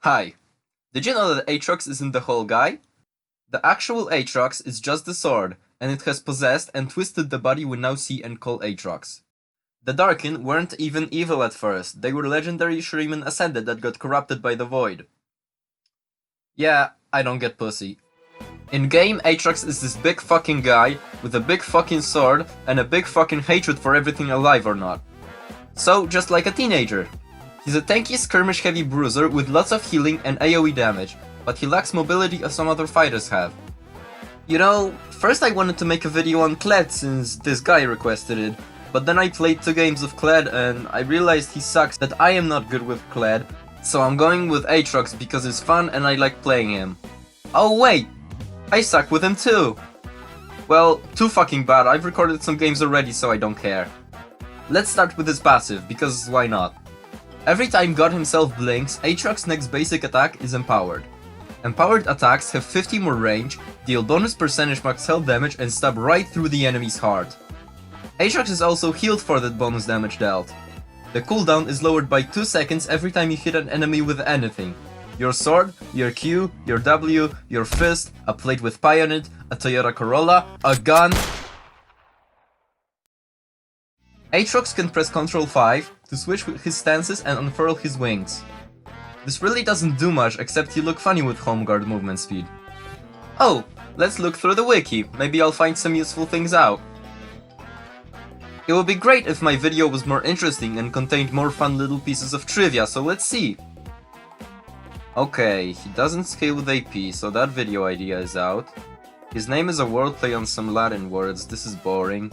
Hi. Did you know that Aatrox isn't the whole guy? The actual Aatrox is just the sword, and it has possessed and twisted the body we now see and call Aatrox. The Darkin weren't even evil at first, they were legendary Shuriman Ascended that got corrupted by the Void. Yeah, I don't get pussy. In-game, Aatrox is this big fucking guy with a big fucking sword and a big fucking hatred for everything alive or not. So, just like a teenager. He's a tanky skirmish heavy bruiser with lots of healing and AoE damage, but he lacks mobility as some other fighters have. You know, first I wanted to make a video on Kled since this guy requested it, but then I played 2 games of Kled and I realized he sucks, that I am not good with Kled, so I'm going with Aatrox because it's fun and I like playing him. Oh wait! I suck with him too! Well, too fucking bad, I've recorded some games already so I don't care. Let's start with his passive, because why not? Every time God himself blinks, Aatrox's next basic attack is Empowered. Empowered attacks have 50 more range, deal bonus percentage max health damage and stab right through the enemy's heart. Aatrox is also healed for that bonus damage dealt. The cooldown is lowered by 2 seconds every time you hit an enemy with anything. Your sword, your Q, your W, your fist, a plate with pie on it, a Toyota Corolla, a gun. Aatrox can press Ctrl 5 to switch his stances and unfurl his wings. This really doesn't do much except he look funny with home guard movement speed. Oh, let's look through the wiki, maybe I'll find some useful things out. It would be great if my video was more interesting and contained more fun little pieces of trivia, so let's see. Okay, he doesn't scale with AP, so that video idea is out. His name is a wordplay on some Latin words, this is boring.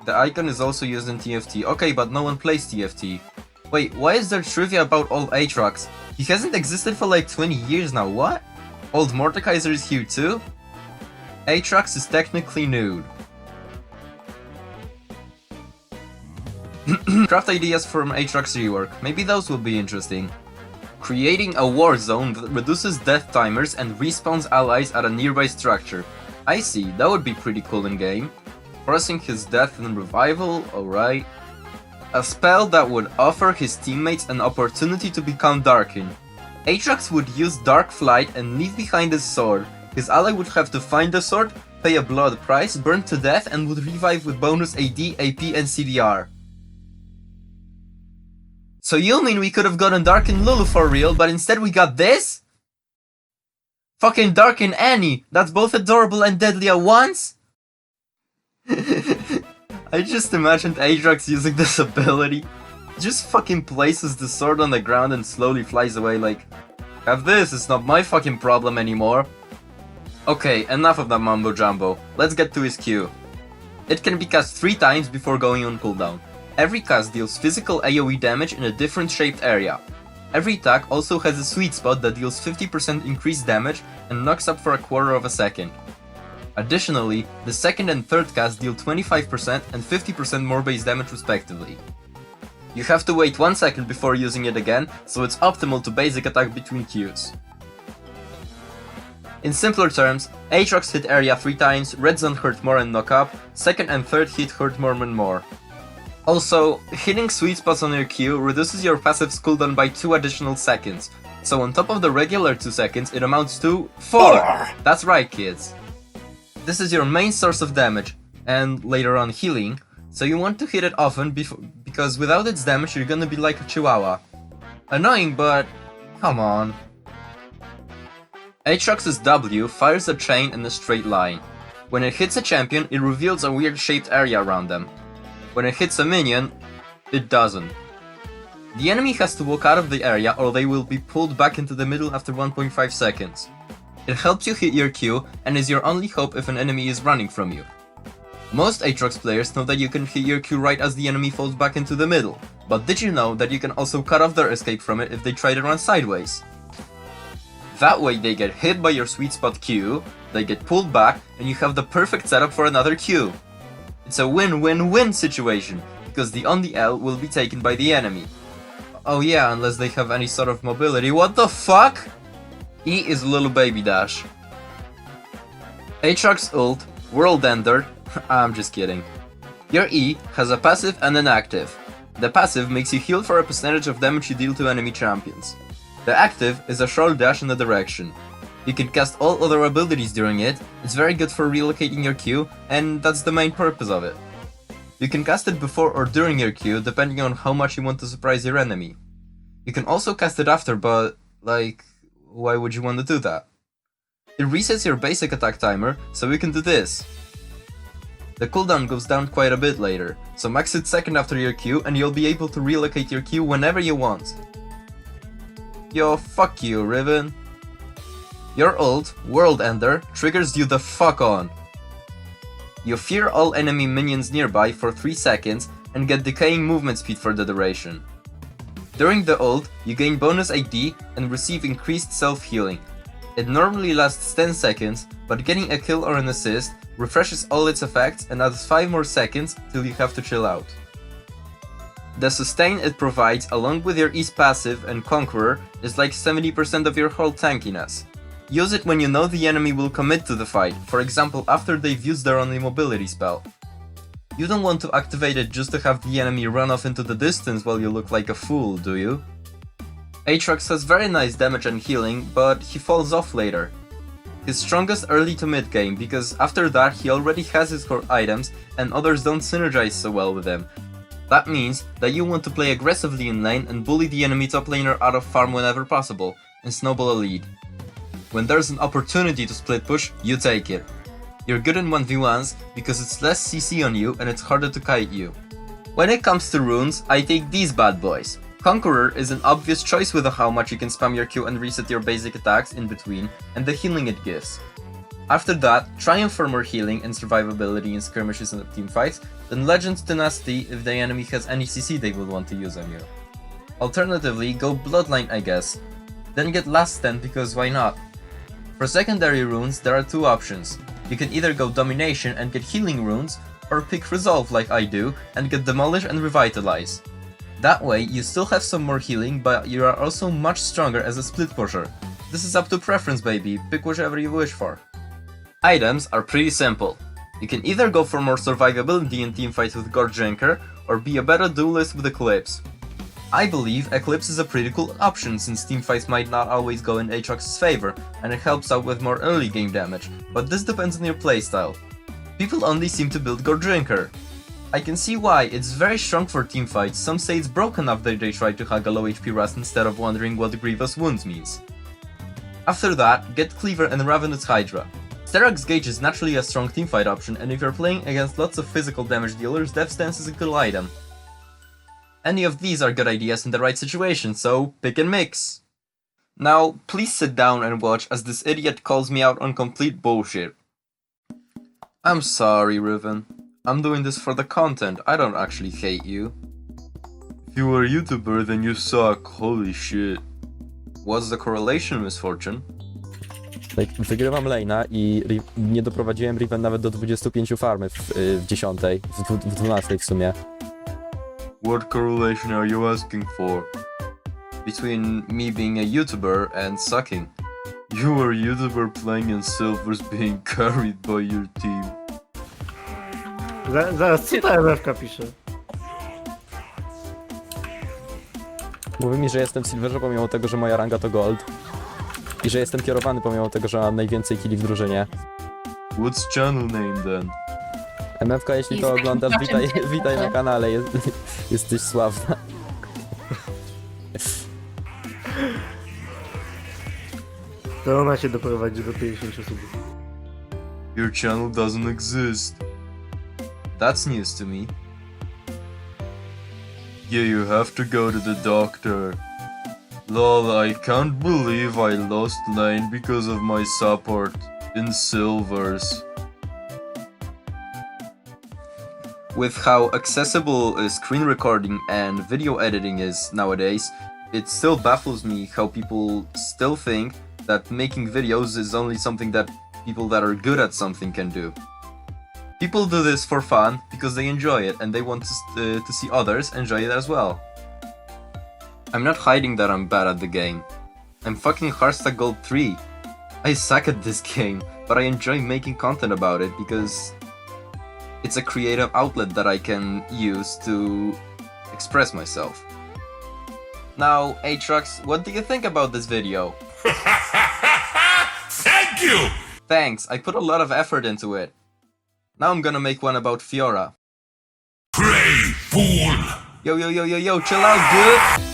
The icon is also used in TFT, okay, but no one plays TFT. Wait, why is there trivia about old Aatrox? He hasn't existed for like 20 years now, what? Old Mordekaiser is here too? Aatrox is technically nude. Craft ideas from Aatrox rework, maybe those will be interesting. Creating a war zone that reduces death timers and respawns allies at a nearby structure. I see, that would be pretty cool in game. Forcing his death and revival, alright. A spell that would offer his teammates an opportunity to become Darkin. Aatrox would use Dark Flight and leave behind his sword. His ally would have to find the sword, pay a blood price, burn to death and would revive with bonus AD, AP and CDR. So you mean we could have gotten Darkin Lulu for real, but instead we got this? Fucking Darkin Annie, that's both adorable and deadly at once? I just imagined Aatrox using this ability. He just fucking places the sword on the ground and slowly flies away like, have this, it's not my fucking problem anymore. Okay, enough of that mumbo jumbo, let's get to his Q. It can be cast 3 times before going on cooldown. Every cast deals physical AoE damage in a different shaped area. Every attack also has a sweet spot that deals 50% increased damage and knocks up for a quarter of a second. Additionally, the second and third cast deal 25% and 50% more base damage respectively. You have to wait 1 second before using it again, so it's optimal to basic attack between Qs. In simpler terms, Aatrox hit area 3 times, red zone hurt more and knock up, second and third hit hurt more and more. Also, hitting sweet spots on your Q reduces your passive's cooldown by 2 additional seconds, so on top of the regular 2 seconds it amounts to 4! That's right kids. This is your main source of damage, and later on healing, so you want to hit it often because without its damage you're gonna be like a chihuahua. Annoying, but come on. Aatrox's W fires a chain in a straight line. When it hits a champion, it reveals a weird shaped area around them. When it hits a minion, it doesn't. The enemy has to walk out of the area or they will be pulled back into the middle after 1.5 seconds. It helps you hit your Q and is your only hope if an enemy is running from you. Most Aatrox players know that you can hit your Q right as the enemy falls back into the middle, but did you know that you can also cut off their escape from it if they try to run sideways? That way they get hit by your sweet spot Q, they get pulled back, and you have the perfect setup for another Q. It's a win-win-win situation, because the only L will be taken by the enemy. Oh yeah, unless they have any sort of mobility, what the fuck? E is little baby dash. Aatrox ult, World Ender, I'm just kidding. Your E has a passive and an active. The passive makes you heal for a percentage of damage you deal to enemy champions. The active is a short dash in a direction. You can cast all other abilities during it, it's very good for relocating your Q, and that's the main purpose of it. You can cast it before or during your Q, depending on how much you want to surprise your enemy. You can also cast it after, but, like, why would you want to do that? It resets your basic attack timer, so you can do this. The cooldown goes down quite a bit later, so max it second after your Q and you'll be able to relocate your Q whenever you want. Yo, fuck you, Riven. Your ult, World Ender, triggers you the fuck on. You fear all enemy minions nearby for 3 seconds and get decaying movement speed for the duration. During the ult, you gain bonus AD and receive increased self-healing. It normally lasts 10 seconds, but getting a kill or an assist refreshes all its effects and adds 5 more seconds till you have to chill out. The sustain it provides along with your Ease passive and Conqueror is like 70% of your whole tankiness. Use it when you know the enemy will commit to the fight, for example after they've used their own immobility spell. You don't want to activate it just to have the enemy run off into the distance while you look like a fool, do you? Aatrox has very nice damage and healing, but he falls off later. He's strongest early to mid game because after that he already has his core items and others don't synergize so well with him. That means that you want to play aggressively in lane and bully the enemy top laner out of farm whenever possible, and snowball a lead. When there's an opportunity to split push, you take it. You're good in 1v1s because it's less CC on you and it's harder to kite you. When it comes to runes, I take these bad boys. Conqueror is an obvious choice with how much you can spam your Q and reset your basic attacks in between, and the healing it gives. After that, Triumph for more healing and survivability in skirmishes and teamfights, then Legend Tenacity if the enemy has any CC they would want to use on you. Alternatively, go Bloodline I guess. Then get Last Stand because why not? For secondary runes, there are 2 options. You can either go Domination and get healing runes, or pick Resolve like I do and get Demolish and Revitalize. That way, you still have some more healing, but you are also much stronger as a split pusher. This is up to preference baby, pick whichever you wish for. Items are pretty simple. You can either go for more survivability in teamfights with Gorge Drinker, or be a better duelist with Eclipse. I believe Eclipse is a pretty cool option since teamfights might not always go in Aatrox's favor, and it helps out with more early game damage, but this depends on your playstyle. People only seem to build Gorge Drinker. I can see why, it's very strong for teamfights, some say it's broken after they try to hug a low HP Rust instead of wondering what Grievous Wounds means. After that, get Cleaver and Ravenous Hydra. Sterag's Gauge is naturally a strong teamfight option, and if you're playing against lots of physical damage dealers, Death Stance is a cool item. Any of these are good ideas in the right situation, so pick and mix. Now, please sit down and watch as this idiot calls me out on complete bullshit. I'm sorry, Riven. I'm doing this for the content, I don't actually hate you. If you were a YouTuber, then you suck, holy shit. What's the correlation, Misfortune? Wygrywam lane'a i nie doprowadziłem Riven nawet do 25 farmy w 10, w 12 w sumie. What correlation are you asking for? Between me being a YouTuber and sucking. You are a YouTuber playing and Silver's being carried by your team. Zaraz, co ta MFK pisze? Mówi mi, że jestem w Silverze pomimo tego, że moja ranga to Gold. I że jestem kierowany pomimo tego, że mam najwięcej killi w drużynie. What's channel name then? MFK, jeśli to oglądasz, witaj na kanale, jesteś sławna. To ona cię doprowadzi do 50 osób. Your channel doesn't exist. That's news to me. Yeah, you have to go to the doctor. Lol, I can't believe I lost lane because of my support in Silvers. With how accessible screen recording and video editing is nowadays, it still baffles me how people still think that making videos is only something that people that are good at something can do. People do this for fun because they enjoy it and they want to see others enjoy it as well. I'm not hiding that I'm bad at the game. I'm fucking Hearthstone Gold 3. I suck at this game, but I enjoy making content about it because it's a creative outlet that I can use to express myself. Now, Aatrox, what do you think about this video? Thank you! Thanks, I put a lot of effort into it. Now I'm gonna make one about Fiora. Pray, fool! Yo, chill out, dude!